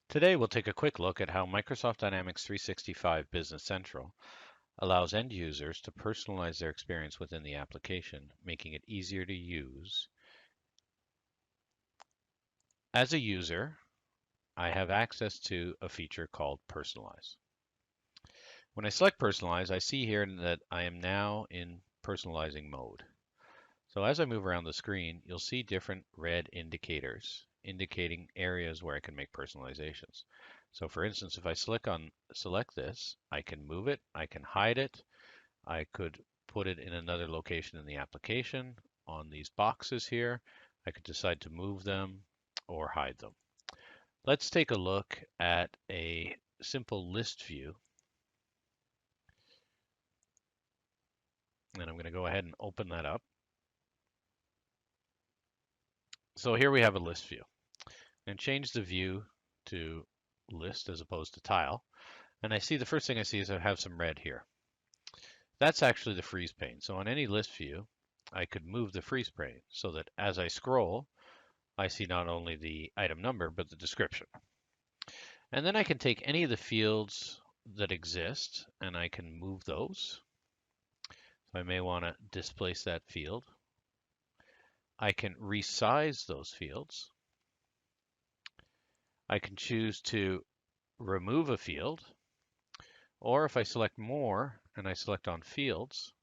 Today, we'll take a quick look at how Microsoft Dynamics 365 Business Central allows end users to personalize their experience within the application, making it easier to use. As a user, I have access to a feature called Personalize. When I select Personalize, I see here that I am now in personalizing mode. So as I move around the screen, you'll see different red indicators indicating areas where I can make personalizations. So for instance, if I select this, I can move it, I can hide it, I could put it in another location in the application on these boxes here. I could decide to move them or hide them. Let's take a look at a simple list view. And I'm going to go ahead and open that up. So here we have a list view. And change the view to list as opposed to tile. And I see the first thing I see is I have some red here. That's actually the freeze pane. So on any list view, I could move the freeze pane so that as I scroll, I see not only the item number, but the description. And then I can take any of the fields that exist and I can move those. So I may want to displace that field. I can resize those fields. I can choose to remove a field, or if I select more and I select on fields,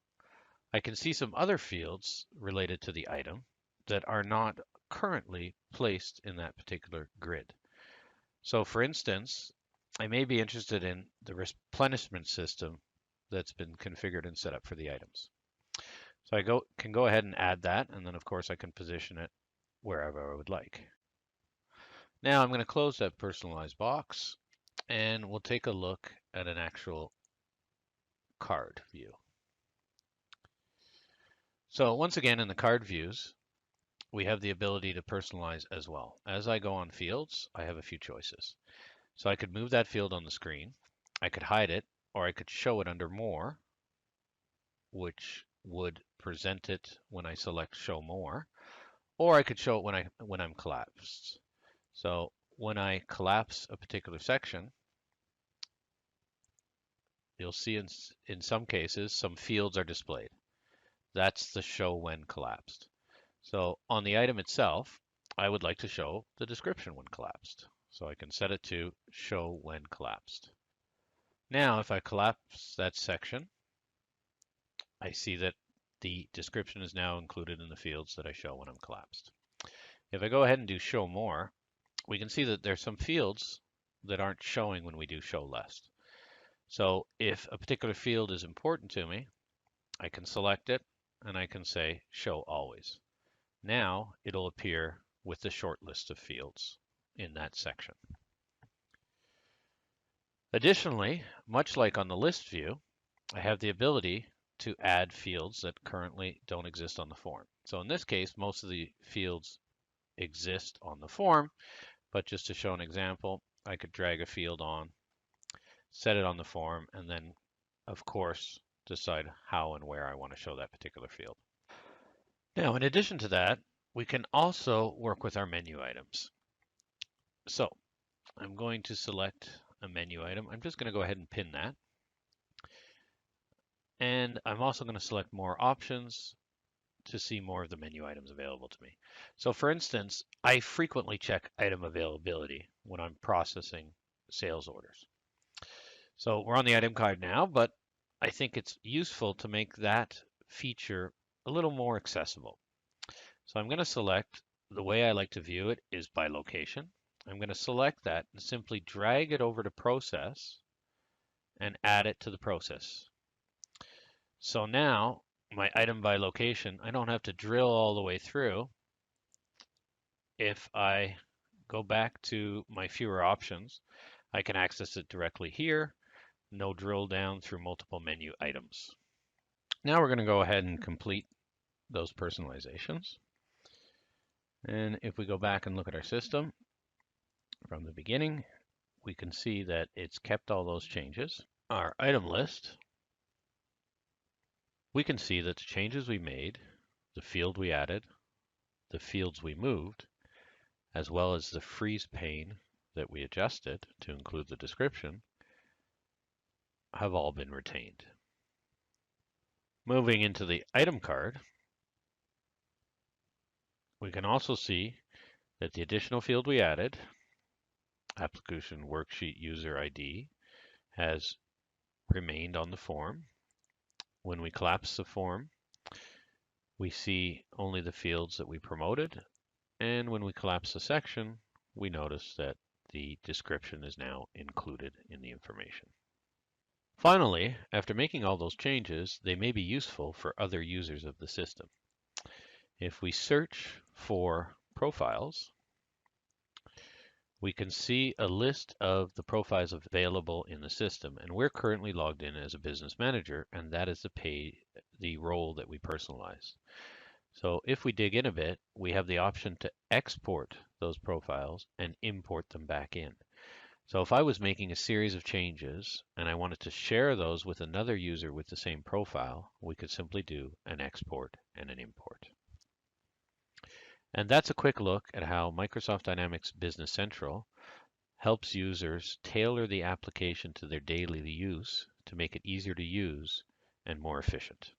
I can see some other fields related to the item that are not currently placed in that particular grid. So for instance, I may be interested in the replenishment system that's been configured and set up for the items. So I can go ahead and add that, and then of course I can position it wherever I would like. Now I'm going to close that personalized box, and we'll take a look at an actual card view. So once again, in the card views, we have the ability to personalize as well. As I go on fields, I have a few choices. So I could move that field on the screen, I could hide it, or I could show it under more, which would present it when I select show more, or I could show it when I'm collapsed. So when I collapse a particular section, you'll see in some cases some fields are displayed. That's the show when collapsed. So on the item itself, I would like to show the description when collapsed. So I can set it to show when collapsed. Now if I collapse that section, I see that the description is now included in the fields that I show when I'm collapsed. If I go ahead and do show more, we can see that there's some fields that aren't showing when we do show less. So if a particular field is important to me, I can select it and I can say show always. Now it'll appear with the short list of fields in that section. Additionally, much like on the list view, I have the ability to add fields that currently don't exist on the form. So in this case, most of the fields exist on the form, but just to show an example, I could drag a field on, set it on the form, and then, of course, decide how and where I want to show that particular field. Now, in addition to that, we can also work with our menu items. So I'm going to select a menu item. I'm just going to go ahead and pin that. And I'm also going to select more options to see more of the menu items available to me. So for instance, I frequently check item availability when I'm processing sales orders. So we're on the item card now, but I think it's useful to make that feature a little more accessible. So I'm going to select, the way I like to view it is by location. I'm going to select that and simply drag it over to process and add it to the process. So now my item by location, I don't have to drill all the way through. If I go back to my fewer options, I can access it directly here. No drill down through multiple menu items. Now we're going to go ahead and complete those personalizations. And if we go back and look at our system from the beginning, we can see that it's kept all those changes. Our item list we can see that the changes we made, the field we added, the fields we moved, as well as the freeze pane that we adjusted to include the description, have all been retained. Moving into the item card, we can also see that the additional field we added, application worksheet user ID, has remained on the form. When we collapse the form, we see only the fields that we promoted, and when we collapse the section, we notice that the description is now included in the information. Finally, after making all those changes, they may be useful for other users of the system. If we search for profiles, we can see a list of the profiles available in the system, and we're currently logged in as a business manager, and that is the role that we personalize. So if we dig in a bit, we have the option to export those profiles and import them back in. So if I was making a series of changes and I wanted to share those with another user with the same profile, we could simply do an export and an import. And that's a quick look at how Microsoft Dynamics Business Central helps users tailor the application to their daily use to make it easier to use and more efficient.